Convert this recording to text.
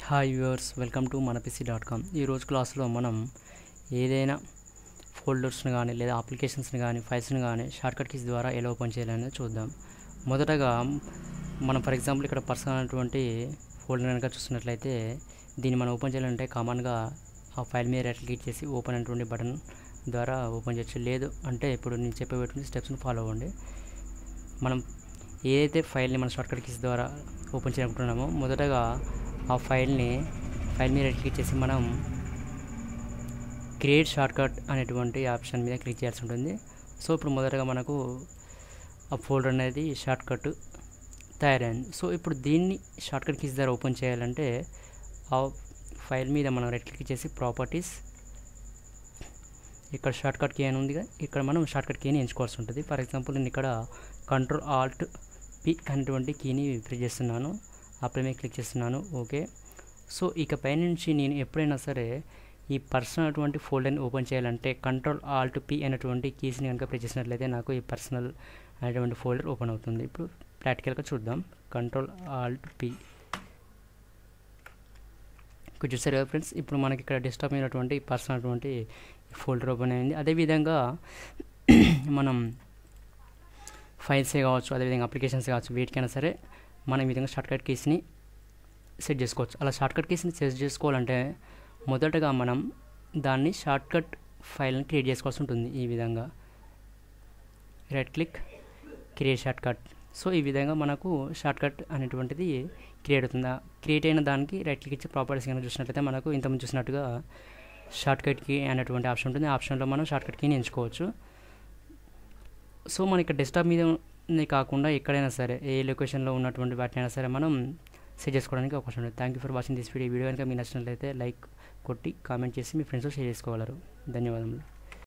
Hi viewers, welcome to మనపిసి.com. ఈరోజు క్లాస్లో మనం ఏదైనా ఫోల్డర్స్ని కానీ లేదా అప్లికేషన్స్ని కానీ ఫైల్స్ని కానీ షార్ట్కట్ కీస్ ద్వారా ఎలా ఓపెన్ చేయాలనేది చూద్దాం. మొదటగా మనం ఫర్ ఎగ్జాంపుల్ ఇక్కడ పర్సనల్ అనేటువంటి ఫోల్డర్ కనుక చూస్తున్నట్లయితే దీన్ని మనం ఓపెన్ చేయాలంటే కామన్గా ఆ ఫైల్ మీద రైట్ క్లిక్ చేసి ఓపెన్ అనేటువంటి బటన్ ద్వారా ఓపెన్ చేయొచ్చు. లేదు అంటే ఇప్పుడు నేను చెప్పేటువంటి స్టెప్స్ని ఫాలో అవ్వండి. మనం ఏదైతే ఫైల్ని మన షార్ట్కట్ కీస్ ద్వారా ఓపెన్ చేయాలనుకుంటున్నామో మొదటగా ఆ ఫైల్ మీద రైట్ క్లిక్ చేసి మనం క్రియేట్ షార్ట్కట్ అనేటువంటి ఆప్షన్ మీద క్లిక్ చేయాల్సి ఉంటుంది. సో ఇప్పుడు మొదటగా మనకు ఆ ఫోల్డర్ అనేది షార్ట్కట్ తయారైంది. సో ఇప్పుడు దీన్ని షార్ట్కట్ కీస్ ద్వారా ఓపెన్ చేయాలంటే ఆ ఫైల్ మీద మనం రైట్ క్లిక్ చేసి ప్రాపర్టీస్, ఇక్కడ షార్ట్కట్ కీ అని ఉంది, ఇక్కడ మనం షార్ట్కట్ కీని ఎంచుకోవాల్సి ఉంటుంది. ఫర్ ఎగ్జాంపుల్ నేను ఇక్కడ Ctrl+Alt+P అనేటువంటి కీని ప్రెస్ చేస్తున్నాను. అప్లై మీద క్లిక్ చేస్తున్నాను. ఓకే. సో ఇకపై నుంచి నేను ఎప్పుడైనా సరే ఈ పర్సనల్ అటువంటి ఫోల్డర్ని ఓపెన్ చేయాలంటే Ctrl+Alt+P అనేటువంటి కీస్ని కనుక ప్రెస్ చేసినట్లయితే నాకు ఈ పర్సనల్ అనేటువంటి ఫోల్డర్ ఓపెన్ అవుతుంది. ఇప్పుడు ప్రాక్టికల్గా చూద్దాం. Ctrl+Alt+P ఇక్కడ చూసారు కదా ఫ్రెండ్స్, ఇప్పుడు మనకి ఇక్కడ డెస్క్టాప్ అయినటువంటి పర్సనల్ అటువంటి ఫోల్డర్ ఓపెన్ అయింది. అదేవిధంగా మనం ఫైల్సే కావచ్చు, అదేవిధంగా అప్లికేషన్స్ కావచ్చు, వీటికైనా సరే మనం ఈ విధంగా షార్ట్కట్ కీస్ని సెట్ చేసుకోవచ్చు. అలా షార్ట్కట్ కీస్ని సెట్ చేసుకోవాలంటే మొదటగా మనం దాన్ని షార్ట్కట్ ఫైల్ని క్రియేట్ చేసుకోవాల్సి ఉంటుంది. ఈ విధంగా right click, create shortcut. So ఈ విధంగా మనకు షార్ట్కట్ అనేటువంటిది క్రియేట్ అవుతుంది. క్రియేట్ అయిన దానికి రైట్ క్లిక్ ఇచ్చి ప్రాపర్టీస్ కనుక చూసినట్లయితే మనకు ఇంతకుముందు చూసినట్టుగా షార్ట్కట్ కీ అనేటువంటి ఆప్షన్ ఉంటుంది. ఆ ఆప్షన్లో మనం షార్ట్కట్ కీని ఎంచుకోవచ్చు. సో మన ఇక్కడ డెస్క్టాప్ మీద కాకుండా ఎక్కడైనా సరే ఏ లొకేషన్లో ఉన్నటువంటి వాటినైనా సరే మనం సెట్ చేసుకోవడానికి అవకాశం ఉంటుంది. Thank you for watching this video. Video కనుక మీకు నచ్చినట్లయితే లైక్ కొట్టి కామెంట్ చేసి మీ ఫ్రెండ్స్తో షేర్ చేసుకోగలరు. ధన్యవాదములు.